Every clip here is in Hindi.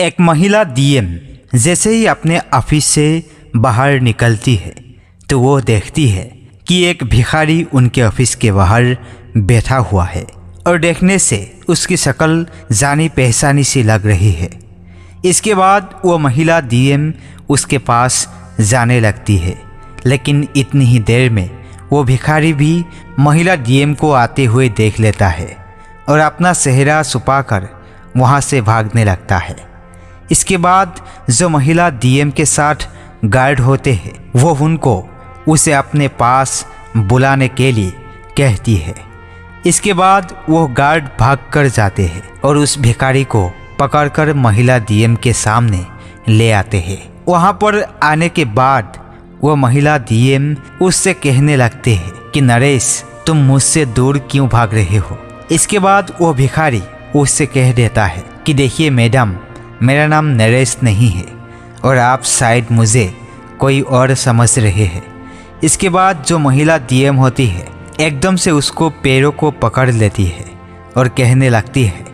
एक महिला डीएम जैसे ही अपने ऑफिस से बाहर निकलती है तो वो देखती है कि एक भिखारी उनके ऑफिस के बाहर बैठा हुआ है और देखने से उसकी शक्ल जानी पहचानी सी लग रही है। इसके बाद वो महिला डीएम उसके पास जाने लगती है, लेकिन इतनी ही देर में वो भिखारी भी महिला डीएम को आते हुए देख लेता है और अपना चेहरा छुपाकर वहाँ से भागने लगता है। इसके बाद जो महिला डीएम के साथ गार्ड होते हैं वो उनको उसे अपने पास बुलाने के लिए कहती है। इसके बाद वो गार्ड भागकर जाते हैं और उस भिखारी को पकड़कर महिला डीएम के सामने ले आते हैं। वहाँ पर आने के बाद वो महिला डीएम उससे कहने लगते हैं कि नरेश, तुम मुझसे दूर क्यों भाग रहे हो। इसके बाद वो भिखारी उससे कह देता है कि देखिए मैडम, मेरा नाम नरेश नहीं है और आप शायद मुझे कोई और समझ रहे हैं। इसके बाद जो महिला डीएम होती है एकदम से उसको पैरों को पकड़ लेती है और कहने लगती है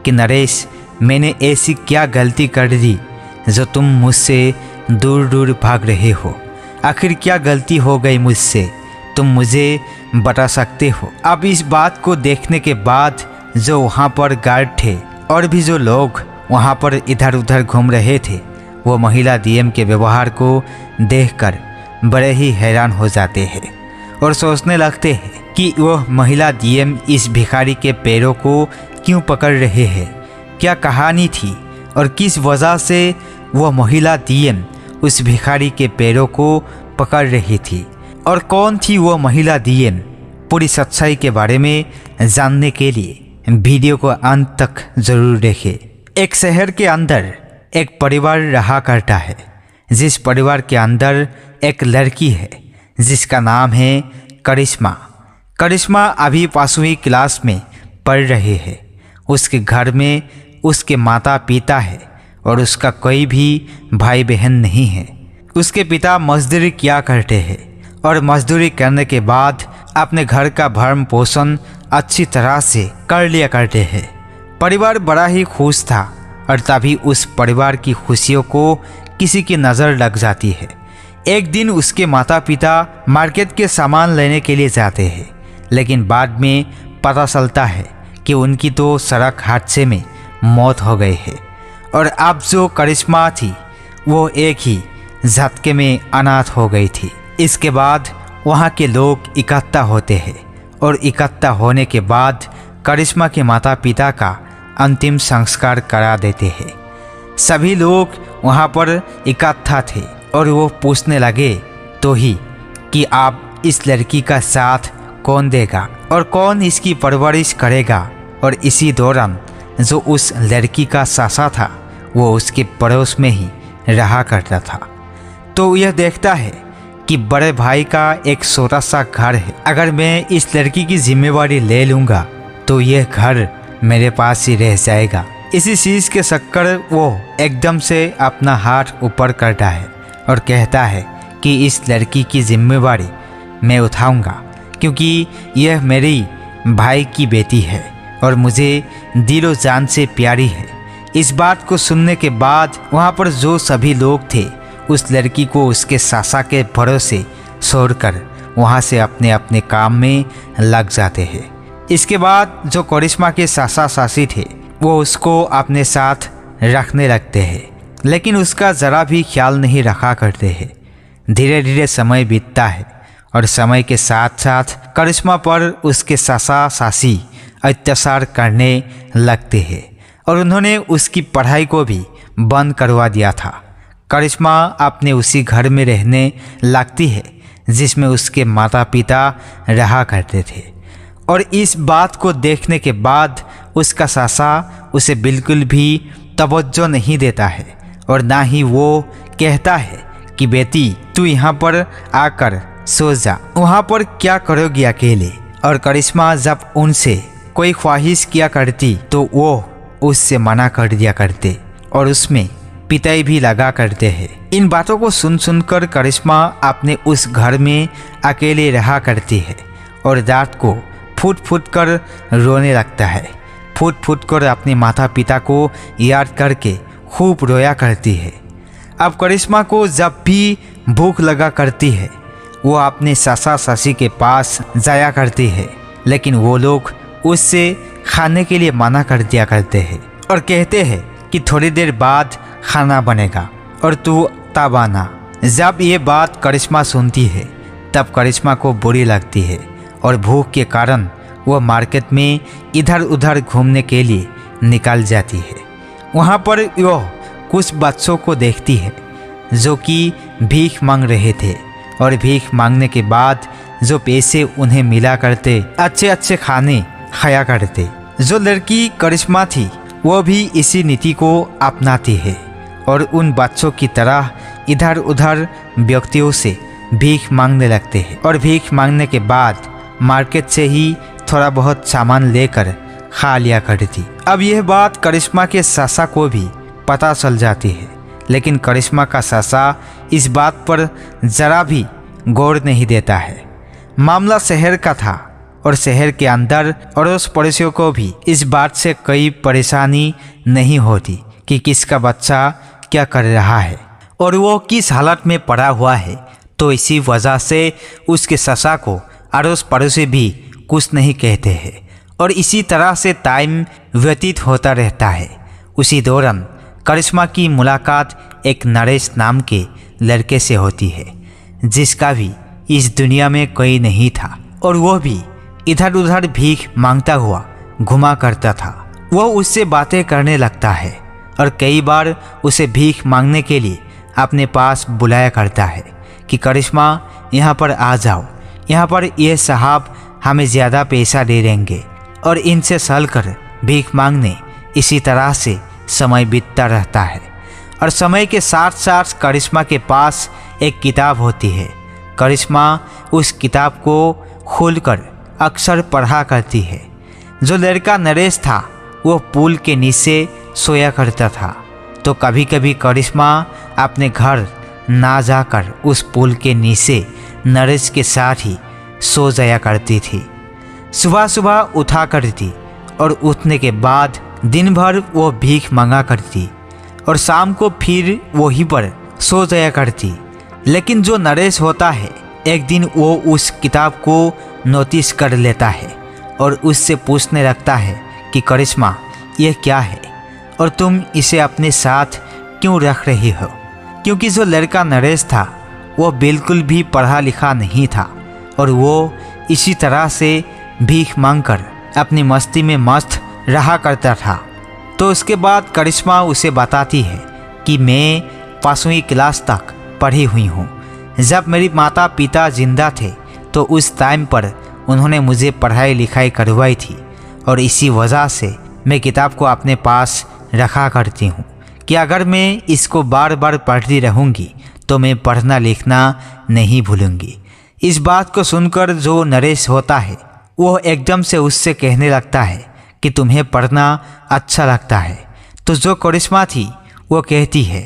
कि नरेश, मैंने ऐसी क्या गलती कर दी जो तुम मुझसे दूर दूर भाग रहे हो। आखिर क्या गलती हो गई मुझसे, तुम मुझे बता सकते हो। अब इस बात को देखने के बाद जो वहाँ पर गार्ड थे और भी जो लोग वहाँ पर इधर उधर घूम रहे थे वो महिला डीएम के व्यवहार को देखकर बड़े ही हैरान हो जाते हैं और सोचने लगते हैं कि वह महिला डीएम इस भिखारी के पैरों को क्यों पकड़ रहे हैं, क्या कहानी थी और किस वजह से वह महिला डीएम उस भिखारी के पैरों को पकड़ रही थी और कौन थी वह महिला डीएम। पूरी सच्चाई के बारे में जानने के लिए वीडियो को अंत तक जरूर देखें। एक शहर के अंदर एक परिवार रहा करता है, जिस परिवार के अंदर एक लड़की है जिसका नाम है करिश्मा। करिश्मा अभी 5वीं क्लास में पढ़ रही है। उसके घर में उसके माता पिता है और उसका कोई भी भाई बहन नहीं है। उसके पिता मजदूरी किया करते हैं और मजदूरी करने के बाद अपने घर का भरण पोषण अच्छी तरह से कर लिया करते हैं। परिवार बड़ा ही खुश था और तभी उस परिवार की खुशियों को किसी की नज़र लग जाती है। एक दिन उसके माता पिता मार्केट के सामान लेने के लिए जाते हैं, लेकिन बाद में पता चलता है कि उनकी तो सड़क हादसे में मौत हो गई है और अब जो करिश्मा थी वो एक ही झटके में अनाथ हो गई थी। इसके बाद वहाँ के लोग इकट्ठा होते हैं और इकट्ठा होने के बाद करिश्मा के माता पिता का अंतिम संस्कार करा देते हैं। सभी लोग वहाँ पर इकट्ठा थे और वो पूछने लगे तो ही कि आप इस लड़की का साथ कौन देगा और कौन इसकी परवरिश करेगा। और इसी दौरान जो उस लड़की का सासा था वो उसके पड़ोस में ही रहा करता था। तो यह देखता है कि बड़े भाई का एक छोटा सा घर है, अगर मैं इस लड़की की जिम्मेवारी ले लूँगा तो यह घर मेरे पास ही रह जाएगा। इसी चीज़ के शक्कर वो एकदम से अपना हाथ ऊपर करता है और कहता है कि इस लड़की की जिम्मेवारी मैं उठाऊंगा, क्योंकि यह मेरी भाई की बेटी है और मुझे दिलो जान से प्यारी है। इस बात को सुनने के बाद वहाँ पर जो सभी लोग थे उस लड़की को उसके सासा के भरोसे छोड़कर वहाँ से अपने अपने काम में लग जाते हैं। इसके बाद जो करिश्मा के सासा सासी थे वो उसको अपने साथ रखने लगते हैं, लेकिन उसका ज़रा भी ख्याल नहीं रखा करते हैं। धीरे धीरे समय बीतता है और समय के साथ साथ करिश्मा पर उसके सासा सासी अत्याचार करने लगते हैं और उन्होंने उसकी पढ़ाई को भी बंद करवा दिया था। करिश्मा अपने उसी घर में रहने लगती है जिसमें उसके माता पिता रहा करते थे और इस बात को देखने के बाद उसका सासा उसे बिल्कुल भी तवज्जो नहीं देता है और ना ही वो कहता है कि बेटी तू यहाँ पर आकर सो जा, वहाँ पर क्या करोगी अकेले। और करिश्मा जब उनसे कोई ख्वाहिश किया करती तो वो उससे मना कर दिया करते और उसमें पिटाई भी लगा करते हैं। इन बातों को सुन सुनकर करिश्मा अपने उस घर में अकेले रहा करती है और रात को फूट फूट कर रोने लगता है। फूट फूट कर अपने माता पिता को याद करके खूब रोया करती है। अब करिश्मा को जब भी भूख लगा करती है वो अपने सासा सासी के पास जाया करती है, लेकिन वो लोग उससे खाने के लिए मना कर दिया करते हैं और कहते हैं कि थोड़ी देर बाद खाना बनेगा और तू तब आना। जब ये बात करिश्मा सुनती है तब करिश्मा को बुरी लगती है और भूख के कारण वो मार्केट में इधर उधर घूमने के लिए निकल जाती है। वहाँ पर वह कुछ बच्चों को देखती है जो कि भीख मांग रहे थे और भीख मांगने के बाद जो पैसे उन्हें मिला करते अच्छे अच्छे खाने खाया करते। जो लड़की करिश्मा थी वो भी इसी नीति को अपनाती है और उन बच्चों की तरह इधर उधर व्यक्तियों से भीख मांगने लगते हैं और भीख मांगने के बाद मार्केट से ही थोड़ा बहुत सामान लेकर खा लिया करती। अब यह बात करिश्मा के सासा को भी पता चल जाती है, लेकिन करिश्मा का सासा इस बात पर जरा भी गौर नहीं देता है। मामला शहर का था और शहर के अंदर अड़ोस पड़ोसियों को भी इस बात से कोई परेशानी नहीं होती कि किसका बच्चा क्या कर रहा है और वो किस हालत में पड़ा हुआ है। तो इसी वजह से उसके ससा को अड़ोस पड़ोसी भी कुछ नहीं कहते हैं और इसी तरह से टाइम व्यतीत होता रहता है। उसी दौरान करिश्मा की मुलाकात एक नरेश नाम के लड़के से होती है जिसका भी इस दुनिया में कोई नहीं था और वो भी इधर उधर भीख मांगता हुआ घुमा करता था। वो उससे बातें करने लगता है और कई बार उसे भीख मांगने के लिए अपने पास बुलाया करता है कि करिश्मा यहाँ पर आ जाओ, यहाँ पर ये साहब हमें ज़्यादा पैसा दे देंगे और इनसे सल कर भीख मांगने। इसी तरह से समय बीतता रहता है और समय के साथ साथ करिश्मा के पास एक किताब होती है। करिश्मा उस किताब को खोलकर अक्सर पढ़ा करती है। जो लड़का नरेश था वो पुल के नीचे सोया करता था, तो कभी कभी करिश्मा अपने घर ना जाकर उस पुल के नीचे नरेश के साथ ही सो जाया करती थी। सुबह सुबह उठा करती और उठने के बाद दिन भर वो भीख मांगा करती और शाम को फिर वहीं पर सो जाया करती। लेकिन जो नरेश होता है एक दिन वो उस किताब को नोटिस कर लेता है और उससे पूछने लगता है कि करिश्मा ये क्या है और तुम इसे अपने साथ क्यों रख रही हो। क्योंकि जो लड़का नरेश था वो बिल्कुल भी पढ़ा लिखा नहीं था और वो इसी तरह से भीख मांगकर अपनी मस्ती में मस्त रहा करता था। तो उसके बाद करिश्मा उसे बताती है कि मैं 5वीं क्लास तक पढ़ी हुई हूँ। जब मेरे माता पिता जिंदा थे तो उस टाइम पर उन्होंने मुझे पढ़ाई लिखाई करवाई थी और इसी वजह से मैं किताब को अपने पास रखा करती हूँ कि अगर मैं इसको बार बार पढ़ती रहूँगी तो मैं पढ़ना लिखना नहीं भूलूंगी। इस बात को सुनकर जो नरेश होता है वो एकदम से उससे कहने लगता है कि तुम्हें पढ़ना अच्छा लगता है। तो जो करिश्मा थी वो कहती है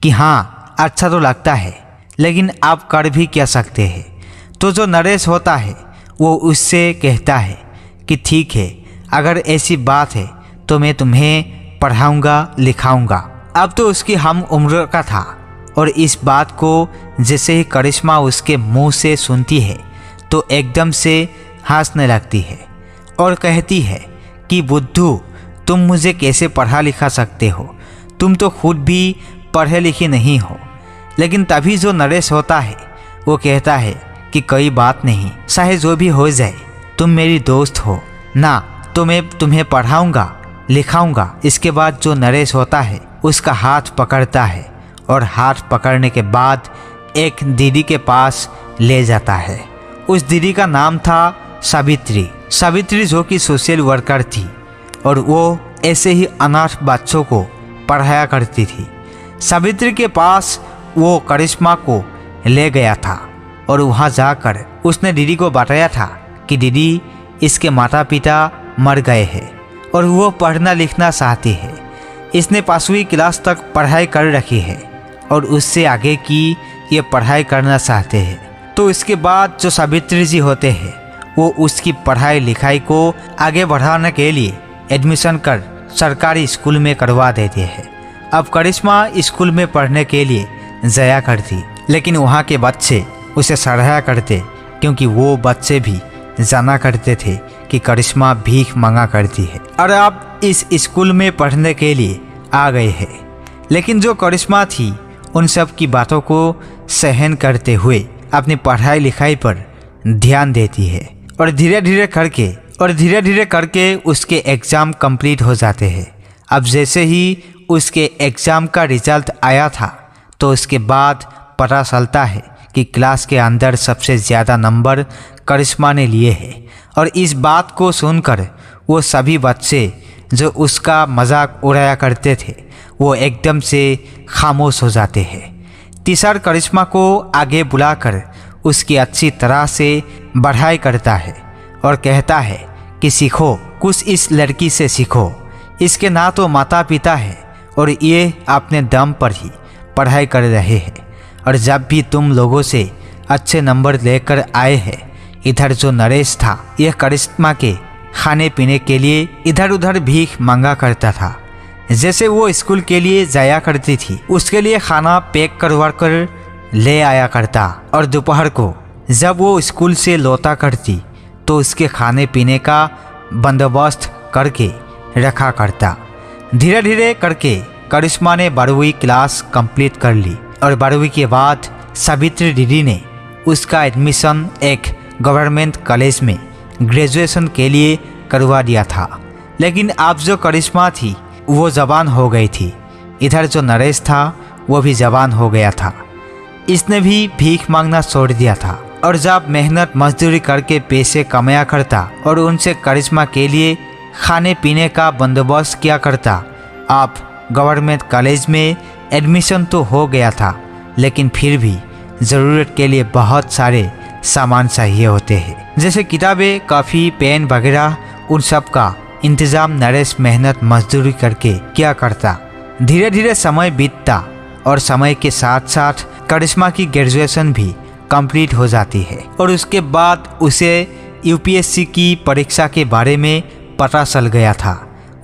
कि हाँ अच्छा तो लगता है, लेकिन आप कर भी क्या सकते हैं। तो जो नरेश होता है वो उससे कहता है कि ठीक है, अगर ऐसी बात है तो मैं तुम्हें पढ़ाऊँगा लिखाऊँगा। अब तो उसकी हम उम्र का था और इस बात को जैसे ही करिश्मा उसके मुंह से सुनती है तो एकदम से हंसने लगती है और कहती है कि बुद्धू तुम मुझे कैसे पढ़ा लिखा सकते हो, तुम तो खुद भी पढ़े लिखे नहीं हो। लेकिन तभी जो नरेश होता है वो कहता है कि कोई बात नहीं, चाहे जो भी हो जाए तुम मेरी दोस्त हो ना, तो मैं तुम्हें पढ़ाऊँगा लिखाऊँगा। इसके बाद जो नरेश होता है उसका हाथ पकड़ता है और हाथ पकड़ने के बाद एक दीदी के पास ले जाता है। उस दीदी का नाम था सावित्री। सावित्री जो कि सोशल वर्कर थी और वो ऐसे ही अनाथ बच्चों को पढ़ाया करती थी। सावित्री के पास वो करिश्मा को ले गया था और वहाँ जाकर उसने दीदी को बताया था कि दीदी इसके माता पिता मर गए हैं और वो पढ़ना लिखना चाहती है। इसने 5वीं क्लास तक पढ़ाई कर रखी है और उससे आगे की ये पढ़ाई करना चाहते हैं। तो इसके बाद जो सावित्री जी होते हैं वो उसकी पढ़ाई लिखाई को आगे बढ़ाने के लिए एडमिशन कर सरकारी स्कूल में करवा देते हैं अब करिश्मा स्कूल में पढ़ने के लिए जाया करती, लेकिन वहाँ के बच्चे उसे सराहा करते क्योंकि वो बच्चे भी जाना करते थे कि करिश्मा भीख मांगा करती है और अब इस स्कूल में पढ़ने के लिए आ गए हैं। लेकिन जो करिश्मा थी उन सब की बातों को सहन करते हुए अपनी पढ़ाई लिखाई पर ध्यान देती है और धीरे धीरे करके उसके एग्ज़ाम कंप्लीट हो जाते हैं। अब जैसे ही उसके एग्ज़ाम का रिजल्ट आया था तो उसके बाद पता चलता है कि क्लास के अंदर सबसे ज़्यादा नंबर करिश्मा ने लिए हैं और इस बात को सुनकर वो सभी बच्चे जो उसका मजाक उड़ाया करते थे वो एकदम से खामोश हो जाते हैं। टीचर करिश्मा को आगे बुलाकर उसकी अच्छी तरह से बढ़ाई करता है और कहता है कि सीखो, कुछ इस लड़की से सीखो। इसके ना तो माता पिता है और ये अपने दम पर ही पढ़ाई कर रहे हैं और जब भी तुम लोगों से अच्छे नंबर लेकर आए हैं, इधर जो नरेश था यह करिश्मा के खाने पीने के लिए इधर उधर भीख मांगा करता था। जैसे वो स्कूल के लिए जाया करती थी उसके लिए खाना पैक करवा कर ले आया करता और दोपहर को जब वो स्कूल से लौटा करती तो उसके खाने पीने का बंदोबस्त करके रखा करता। धीरे धीरे करके करिश्मा ने 12वीं क्लास कंप्लीट कर ली और 12वीं के बाद सावित्री दीदी ने उसका एडमिशन एक गवर्नमेंट कॉलेज में ग्रेजुएशन के लिए करवा दिया था। लेकिन अब जो करिश्मा थी वो जवान हो गई थी, इधर जो नरेश था वो भी जवान हो गया था। इसने भी भीख मांगना छोड़ दिया था और जब मेहनत मजदूरी करके पैसे कमाया करता और उनसे करिश्मा के लिए खाने पीने का बंदोबस्त किया करता। अब गवर्नमेंट कॉलेज में एडमिशन तो हो गया था, लेकिन फिर भी ज़रूरत के लिए बहुत सारे सामान चाहिए होते हैं, जैसे किताबें, काफ़ी, पेन वगैरह। उन सब का इंतज़ाम नरेश मेहनत मजदूरी करके किया करता। धीरे धीरे समय बीतता और समय के साथ साथ करिश्मा की ग्रेजुएशन भी कंप्लीट हो जाती है और उसके बाद उसे यूपीएससी की परीक्षा के बारे में पता चल गया था।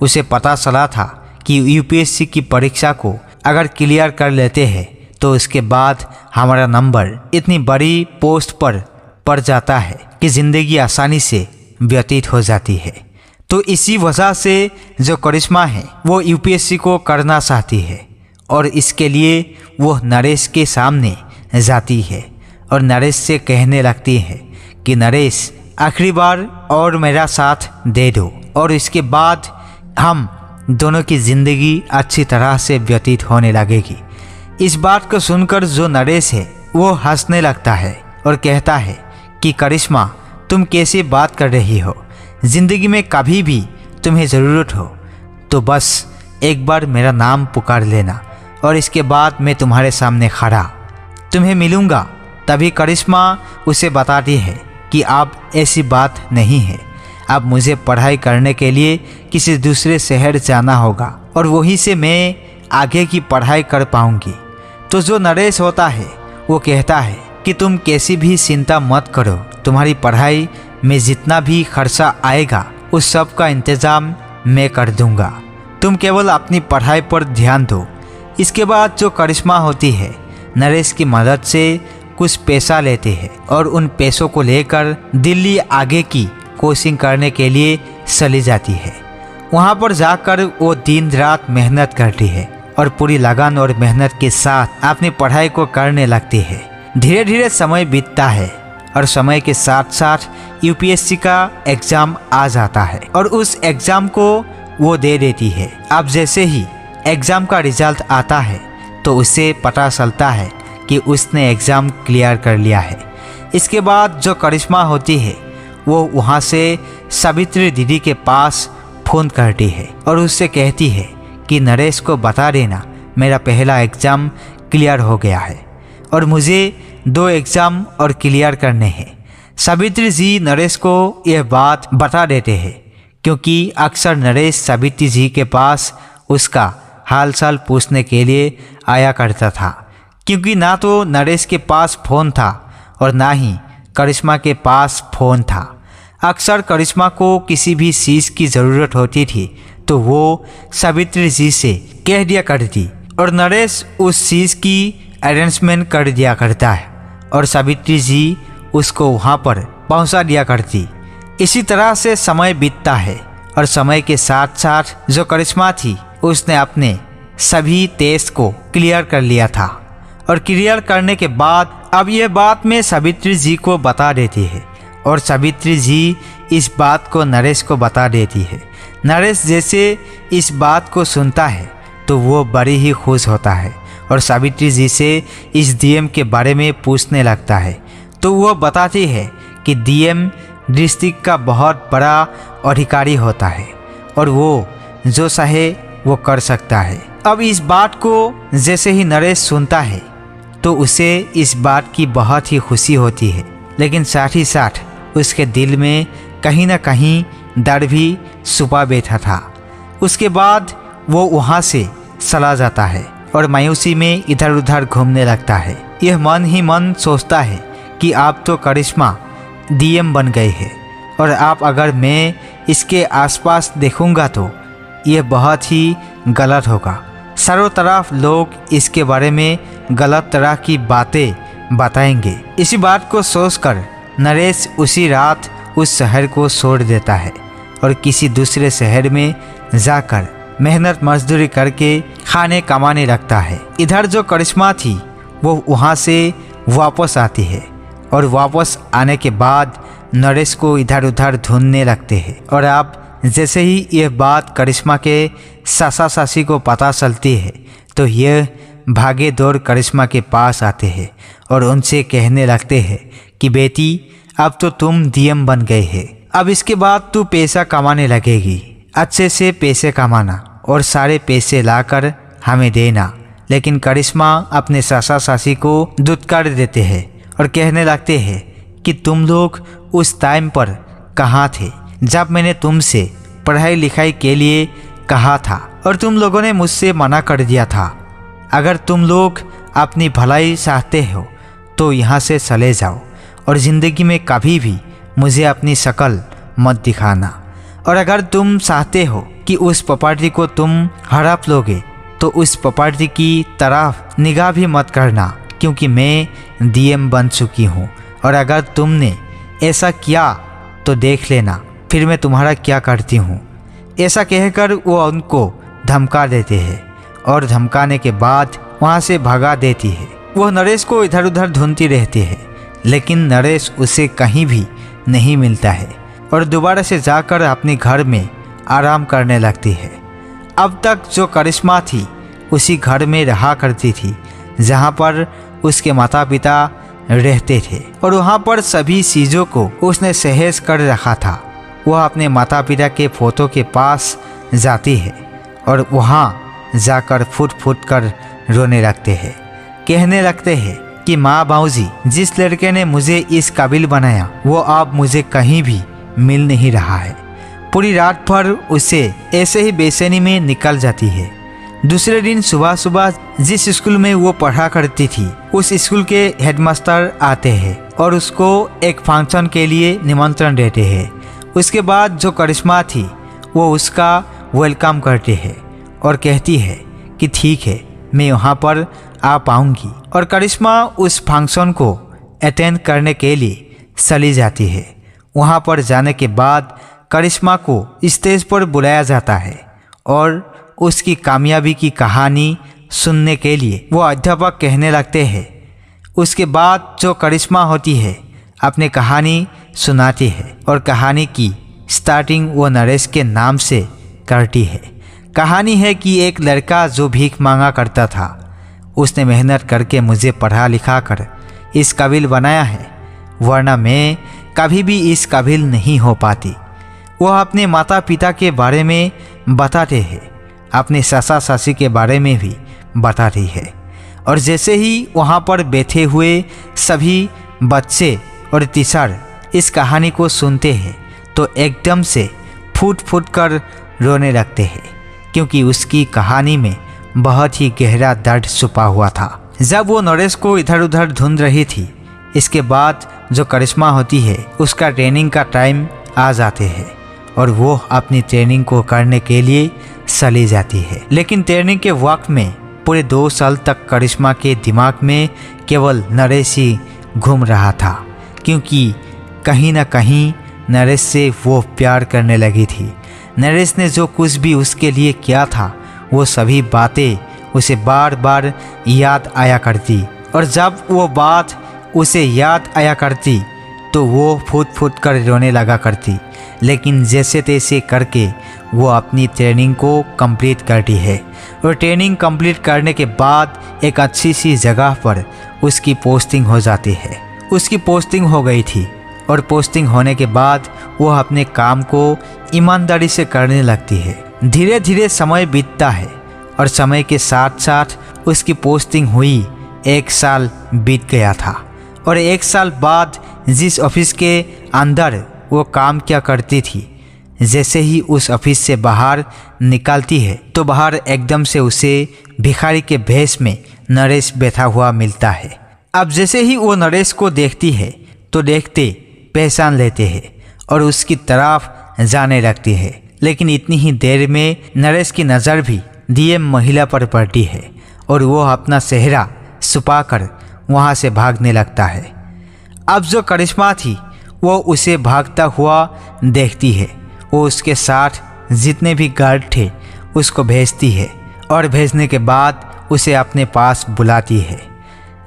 उसे पता चला था कि यूपीएससी की परीक्षा को अगर क्लियर कर लेते हैं तो उसके बाद हमारा नंबर इतनी बड़ी पोस्ट पर पड़ जाता है कि ज़िंदगी आसानी से व्यतीत हो जाती है। तो इसी वजह से जो करिश्मा है वो यूपीएससी को करना चाहती है और इसके लिए वो नरेश के सामने जाती है और नरेश से कहने लगती है कि नरेश, आखिरी बार और मेरा साथ दे दो और इसके बाद हम दोनों की ज़िंदगी अच्छी तरह से व्यतीत होने लगेगी। इस बात को सुनकर जो नरेश है वो हंसने लगता है और कहता है कि करिश्मा, तुम कैसे बात कर रही हो? ज़िंदगी में कभी भी तुम्हें ज़रूरत हो तो बस एक बार मेरा नाम पुकार लेना और इसके बाद मैं तुम्हारे सामने खड़ा तुम्हें मिलूँगा। तभी करिश्मा उसे बताती है कि अब ऐसी बात नहीं है, अब मुझे पढ़ाई करने के लिए किसी दूसरे शहर जाना होगा और वहीं से मैं आगे की पढ़ाई कर पाऊँगी। तो जो नरेश होता है वो कहता है कि तुम कैसी भी चिंता मत करो, तुम्हारी पढ़ाई में जितना भी खर्चा आएगा उस सब का इंतज़ाम मैं कर दूंगा, तुम केवल अपनी पढ़ाई पर ध्यान दो। इसके बाद जो करिश्मा होती है नरेश की मदद से कुछ पैसा लेते हैं और उन पैसों को लेकर दिल्ली आगे की कोचिंग करने के लिए चली जाती है। वहाँ पर जाकर वो दिन रात मेहनत करती है और पूरी लगन और मेहनत के साथ अपनी पढ़ाई को करने लगती है। धीरे धीरे समय बीतता है और समय के साथ साथ यूपीएससी का एग्ज़ाम आ जाता है और उस एग्ज़ाम को वो दे देती है। अब जैसे ही एग्ज़ाम का रिजल्ट आता है तो उसे पता चलता है कि उसने एग्ज़ाम क्लियर कर लिया है। इसके बाद जो करिश्मा होती है वो वहाँ से सावित्री दीदी के पास फ़ोन करती है और उससे कहती है कि नरेश को बता देना मेरा पहला एग्ज़ाम क्लियर हो गया है और मुझे 2 एग्ज़ाम और क्लियर करने हैं। सावित्री जी नरेश को यह बात बता देते हैं क्योंकि अक्सर नरेश सावित्री जी के पास उसका हाल चाल पूछने के लिए आया करता था, क्योंकि ना तो नरेश के पास फ़ोन था और ना ही करिश्मा के पास फ़ोन था। अक्सर करिश्मा को किसी भी चीज़ की ज़रूरत होती थी तो वो सावित्री जी से कह दिया करती और नरेश उस चीज़ की अरेंजमेंट कर दिया करता है और सावित्री जी उसको वहाँ पर पहुँचा दिया करती। इसी तरह से समय बीतता है और समय के साथ साथ जो करिश्मा थी उसने अपने सभी टेस्ट को क्लियर कर लिया था और क्लियर करने के बाद अब यह बात मैं सावित्री जी को बता देती है और सावित्री जी इस बात को नरेश को बता देती है। नरेश जैसे इस बात को सुनता है तो वो बड़ी ही खुश होता है और सावित्री जी से इस डीएम के बारे में पूछने लगता है। तो वो बताती है कि डीएम डिस्ट्रिक्ट का बहुत बड़ा अधिकारी होता है और वो जो चाहे वो कर सकता है। अब इस बात को जैसे ही नरेश सुनता है तो उसे इस बात की बहुत ही खुशी होती है, लेकिन साथ ही साथ उसके दिल में कहीं ना कहीं डर भी छुपा बैठा था। उसके बाद वो वहाँ से चला जाता है और मायूसी में इधर उधर घूमने लगता है। यह मन ही मन सोचता है कि आप तो करिश्मा डीएम बन गए हैं और आप अगर मैं इसके आसपास देखूंगा तो यह बहुत ही गलत होगा। चारों तरफ लोग इसके बारे में गलत तरह की बातें बताएंगे। इसी बात को सोचकर नरेश उसी रात उस शहर को छोड़ देता है और किसी दूसरे शहर में जाकर मेहनत मजदूरी करके खाने कमाने लगता है। इधर जो करिश्मा थी वो वहाँ से वापस आती है और वापस आने के बाद नरेश को इधर उधर ढूंढने लगते हैं और अब जैसे ही यह बात करिश्मा के सासा सासी को पता चलती है तो यह भागे दौड़ करिश्मा के पास आते हैं और उनसे कहने लगते हैं कि बेटी अब तो तुम डीएम बन गए हैं, अब इसके बाद तू पैसा कमाने लगेगी, अच्छे से पैसे कमाना और सारे पैसे लाकर हमें देना। लेकिन करिश्मा अपने सासा सासी को दुत्कार देते हैं और कहने लगते हैं कि तुम लोग उस टाइम पर कहाँ थे जब मैंने तुमसे पढ़ाई लिखाई के लिए कहा था और तुम लोगों ने मुझसे मना कर दिया था। अगर तुम लोग अपनी भलाई चाहते हो तो यहाँ से चले जाओ और ज़िंदगी में कभी भी मुझे अपनी शक्ल मत दिखाना। और अगर तुम चाहते हो कि उस प्रॉपर्टी को तुम हड़प लोगे तो उस प्रॉपर्टी की तरफ निगाह भी मत करना, क्योंकि मैं डीएम बन चुकी हूँ और अगर तुमने ऐसा किया तो देख लेना फिर मैं तुम्हारा क्या करती हूँ। ऐसा कहकर वो उनको धमका देते हैं और धमकाने के बाद वहाँ से भगा देती है। वो नरेश को इधर उधर ढूंढती रहती है लेकिन नरेश उसे कहीं भी नहीं मिलता है और दोबारा से जाकर अपने घर में आराम करने लगती है। अब तक जो करिश्मा थी उसी घर में रहा करती थी जहाँ पर उसके माता पिता रहते थे और वहाँ पर सभी चीज़ों को उसने सहेज कर रखा था। वह अपने माता पिता के फोटो के पास जाती है और वहाँ जाकर फुट फुट कर रोने लगते हैं। कहने लगते हैं कि माँ बाबूजी, जिस लड़के ने मुझे इस काबिल बनाया वो अब मुझे कहीं भी मिल नहीं रहा है। पूरी रात भर उसे ऐसे ही बेचैनी में निकल जाती है। दूसरे दिन सुबह सुबह जिस स्कूल में वो पढ़ा करती थी उस स्कूल के हेडमास्टर आते हैं और उसको एक फंक्शन के लिए निमंत्रण देते हैं। उसके बाद जो करिश्मा थी वो उसका वेलकम करते हैं और कहती है कि ठीक है मैं वहाँ पर आ पाऊँगी। और करिश्मा उस फंक्शन को अटेंड करने के लिए चली जाती है। वहाँ पर जाने के बाद करिश्मा को स्टेज पर बुलाया जाता है और उसकी कामयाबी की कहानी सुनने के लिए वो अध्यापक कहने लगते हैं। उसके बाद जो करिश्मा होती है अपनी कहानी सुनाती है और कहानी की स्टार्टिंग वो नरेश के नाम से करती है। कहानी है कि एक लड़का जो भीख मांगा करता था, उसने मेहनत करके मुझे पढ़ा लिखा कर इस काबिल बनाया है, वरना मैं कभी भी इस काबिल नहीं हो पाती। वह अपने माता पिता के बारे में बताते हैं, अपने सासा सासी के बारे में भी बताती है। और जैसे ही वहाँ पर बैठे हुए सभी बच्चे और टीचर इस कहानी को सुनते हैं तो एकदम से फूट फूट कर रोने लगते हैं, क्योंकि उसकी कहानी में बहुत ही गहरा दर्द छुपा हुआ था। जब वो नरेश को इधर उधर ढूंढ रही थी, इसके बाद जो करिश्मा होती है उसका ट्रेनिंग का टाइम आ जाते हैं और वो अपनी ट्रेनिंग को करने के लिए चली जाती है। लेकिन ट्रेनिंग के वक्त में पूरे 2 साल तक करिश्मा के दिमाग में केवल नरेश ही घूम रहा था, क्योंकि कहीं ना कहीं नरेश से वो प्यार करने लगी थी। नरेश ने जो कुछ भी उसके लिए किया था वो सभी बातें उसे बार बार याद आया करती, और जब वो बात उसे याद आया करती तो वो फूट फूट कर रोने लगा करती। लेकिन जैसे तैसे करके वो अपनी ट्रेनिंग को कंप्लीट करती है, और ट्रेनिंग कंप्लीट करने के बाद एक अच्छी सी जगह पर उसकी पोस्टिंग हो जाती है। उसकी पोस्टिंग हो गई थी, और पोस्टिंग होने के बाद वो अपने काम को ईमानदारी से करने लगती है। धीरे धीरे समय बीतता है, और समय के साथ साथ उसकी पोस्टिंग हुई 1 साल बीत गया था। और 1 साल बाद जिस ऑफिस के अंदर वो काम क्या करती थी, जैसे ही उस ऑफिस से बाहर निकलती है तो बाहर एकदम से उसे भिखारी के भेष में नरेश बैठा हुआ मिलता है। अब जैसे ही वो नरेश को देखती है तो देखते पहचान लेते हैं और उसकी तरफ जाने लगती है। लेकिन इतनी ही देर में नरेश की नज़र भी डीएम महिला पर पड़ती है, और वो अपना चेहरा छुपाकर वहाँ से भागने लगता है। अब जो करिश्मा थी वो उसे भागता हुआ देखती है। वो उसके साथ जितने भी गार्ड थे उसको भेजती है, और भेजने के बाद उसे अपने पास बुलाती है।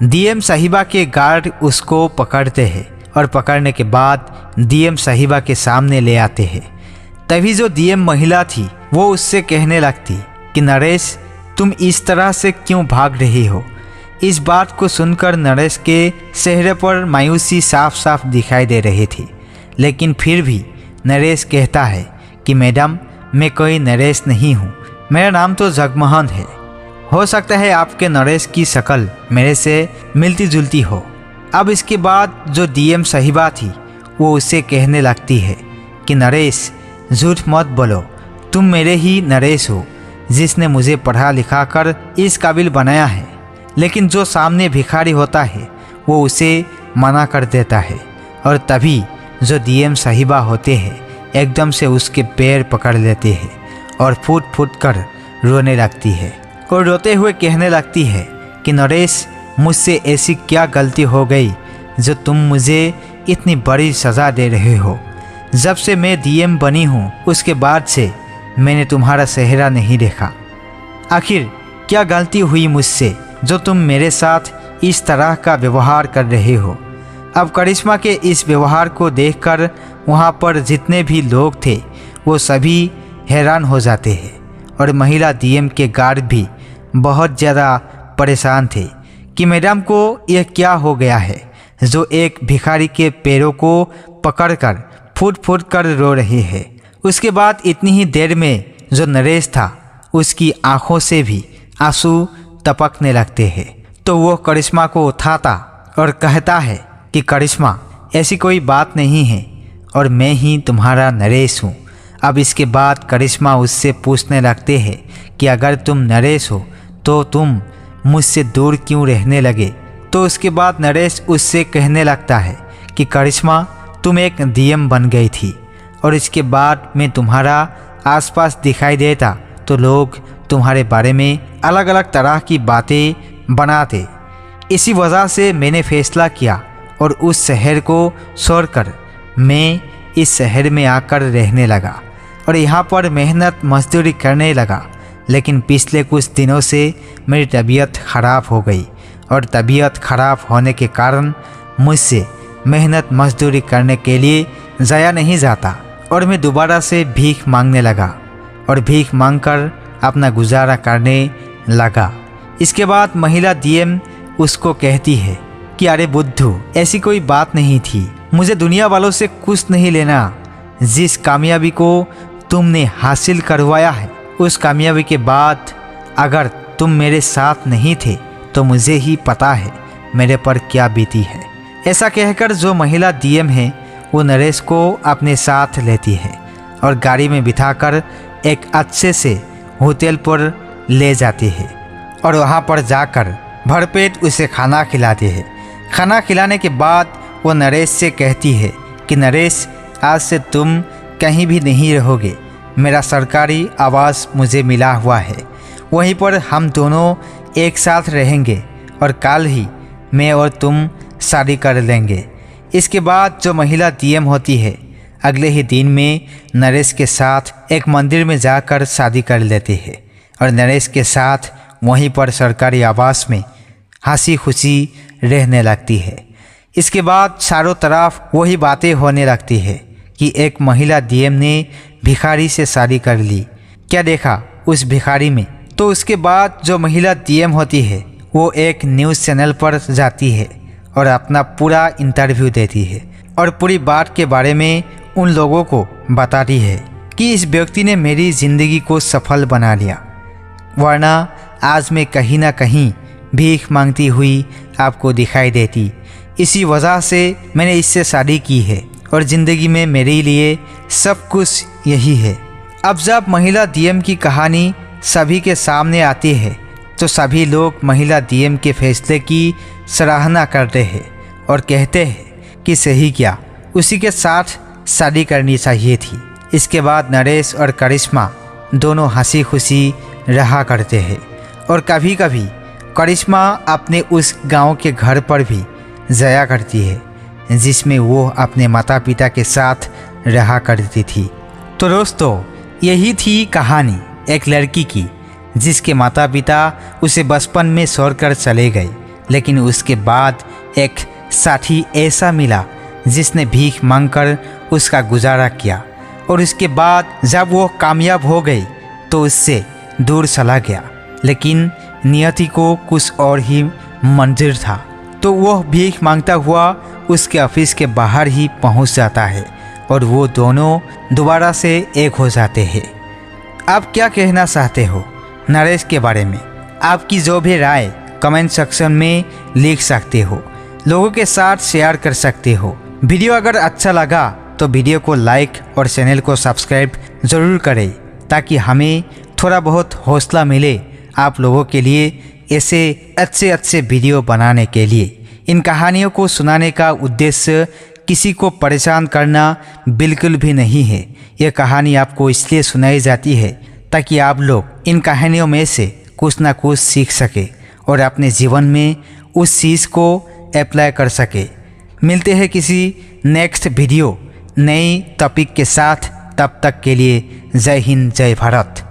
डीएम साहिबा के गार्ड उसको पकड़ते हैं, और पकड़ने के बाद डीएम साहिबा के सामने ले आते हैं। तभी जो डीएम महिला थी वो उससे कहने लगती कि नरेश, तुम इस तरह से क्यों भाग रही हो। इस बात को सुनकर नरेश के चेहरे पर मायूसी साफ साफ दिखाई दे रही थी, लेकिन फिर भी नरेश कहता है कि मैडम, मैं कोई नरेश नहीं हूँ, मेरा नाम तो जगमोहन है। हो सकता है आपके नरेश की शक्ल मेरे से मिलती जुलती हो। अब इसके बाद जो डीएम साहिबा थी वो उससे कहने लगती है कि नरेश, झूठ मत बोलो, तुम मेरे ही नरेश हो जिसने मुझे पढ़ा लिखा कर इस काबिल बनाया है। लेकिन जो सामने भिखारी होता है वो उसे मना कर देता है, और तभी जो डीएम साहिबा होते हैं एकदम से उसके पैर पकड़ लेते हैं और फूट फूट कर रोने लगती है, और रोते हुए कहने लगती है कि नरेश, मुझसे ऐसी क्या गलती हो गई जो तुम मुझे इतनी बड़ी सज़ा दे रहे हो। जब से मैं डीएम बनी हूँ उसके बाद से मैंने तुम्हारा चेहरा नहीं देखा। आखिर क्या गलती हुई मुझसे जो तुम मेरे साथ इस तरह का व्यवहार कर रहे हो। अब करिश्मा के इस व्यवहार को देखकर वहाँ पर जितने भी लोग थे वो सभी हैरान हो जाते हैं, और महिला डीएम के गार्ड भी बहुत ज़्यादा परेशान थे कि मैडम को यह क्या हो गया है जो एक भिखारी के पैरों को पकड़कर फूट फूट कर रो रहे हैं। उसके बाद इतनी ही देर में जो नरेश था उसकी आंखों से भी आंसू टपकने लगते हैं, तो वो करिश्मा को उठाता और कहता है कि करिश्मा, ऐसी कोई बात नहीं है और मैं ही तुम्हारा नरेश हूँ। अब इसके बाद करिश्मा उससे पूछने लगते हैं कि अगर तुम नरेश हो तो तुम मुझसे दूर क्यों रहने लगे। तो उसके बाद नरेश उससे कहने लगता है कि करिश्मा, तुम एक डीएम बन गई थी, और इसके बाद मैं तुम्हारा आसपास दिखाई देता तो लोग तुम्हारे बारे में अलग अलग तरह की बातें बनाते। इसी वजह से मैंने फैसला किया और उस शहर को छोड़कर मैं इस शहर में आकर रहने लगा और यहाँ पर मेहनत मजदूरी करने लगा। लेकिन पिछले कुछ दिनों से मेरी तबीयत ख़राब हो गई, और तबीयत ख़राब होने के कारण मुझसे मेहनत मजदूरी करने के लिए जाया नहीं जाता, और मैं दोबारा से भीख मांगने लगा और भीख मांगकर अपना गुजारा करने लगा। इसके बाद महिला डीएम उसको कहती है कि अरे बुद्धू, ऐसी कोई बात नहीं थी, मुझे दुनिया वालों से कुछ नहीं लेना। जिस कामयाबी को तुमने हासिल करवाया है उस कामयाबी के बाद अगर तुम मेरे साथ नहीं थे तो मुझे ही पता है मेरे पर क्या बीती है। ऐसा कहकर जो महिला डीएम है वो नरेश को अपने साथ लेती है और गाड़ी में बिठाकर एक अच्छे से होटल पर ले जाती है, और वहाँ पर जाकर भरपेट उसे खाना खिलाते हैं। खाना खिलाने के बाद वो नरेश से कहती है कि नरेश, आज से तुम कहीं भी नहीं रहोगे। मेरा सरकारी आवास मुझे मिला हुआ है, वहीं पर हम दोनों एक साथ रहेंगे और कल ही मैं और तुम शादी कर लेंगे। इसके बाद जो महिला डीएम होती है अगले ही दिन में नरेश के साथ एक मंदिर में जाकर शादी कर लेती है और नरेश के साथ वहीं पर सरकारी आवास में हंसी खुशी रहने लगती है। इसके बाद चारों तरफ वही बातें होने लगती है कि एक महिला डीएम ने भिखारी से शादी कर ली। क्या देखा उस भिखारी में? तो उसके बाद जो महिला डीएम होती है वो एक न्यूज़ चैनल पर जाती है और अपना पूरा इंटरव्यू देती है और पूरी बात के बारे में उन लोगों को बताती है कि इस व्यक्ति ने मेरी ज़िंदगी को सफल बना लिया, वरना आज मैं कहीं ना कहीं भीख मांगती हुई आपको दिखाई देती। इसी वजह से मैंने इससे शादी की है और ज़िंदगी में मेरे लिए सब कुछ यही है। अब जब महिला डीएम की कहानी सभी के सामने आती है तो सभी लोग महिला डीएम के फैसले की सराहना करते हैं और कहते हैं कि सही किया, उसी के साथ शादी करनी चाहिए थी। इसके बाद नरेश और करिश्मा दोनों हंसी खुशी रहा करते हैं और कभी कभी करिश्मा अपने उस गांव के घर पर भी जाया करती है जिसमें वो अपने माता पिता के साथ रहा करती थी। तो दोस्तों, यही थी कहानी एक लड़की की जिसके माता पिता उसे बचपन में छोड़कर चले गए, लेकिन उसके बाद एक साथी ऐसा मिला जिसने भीख मांगकर उसका गुजारा किया और उसके बाद जब वो कामयाब हो गई तो उससे दूर चला गया। लेकिन नियति को कुछ और ही मंजूर था, तो वह भीख मांगता हुआ उसके ऑफिस के बाहर ही पहुंच जाता है और वो दोनों दोबारा से एक हो जाते हैं। आप क्या कहना चाहते हो नरेश के बारे में? आपकी जो भी राय कमेंट सेक्शन में लिख सकते हो, लोगों के साथ शेयर कर सकते हो। वीडियो अगर अच्छा लगा तो वीडियो को लाइक और चैनल को सब्सक्राइब ज़रूर करें ताकि हमें थोड़ा बहुत हौसला मिले आप लोगों के लिए ऐसे अच्छे वीडियो बनाने के लिए। इन कहानियों को सुनाने का उद्देश्य किसी को परेशान करना बिल्कुल भी नहीं है। यह कहानी आपको इसलिए सुनाई जाती है ताकि आप लोग इन कहानियों में से कुछ ना कुछ सीख सके और अपने जीवन में उस चीज़ को अप्लाई कर सके। मिलते हैं किसी नेक्स्ट वीडियो नई टॉपिक के साथ, तब तक के लिए जय हिंद, जय भारत।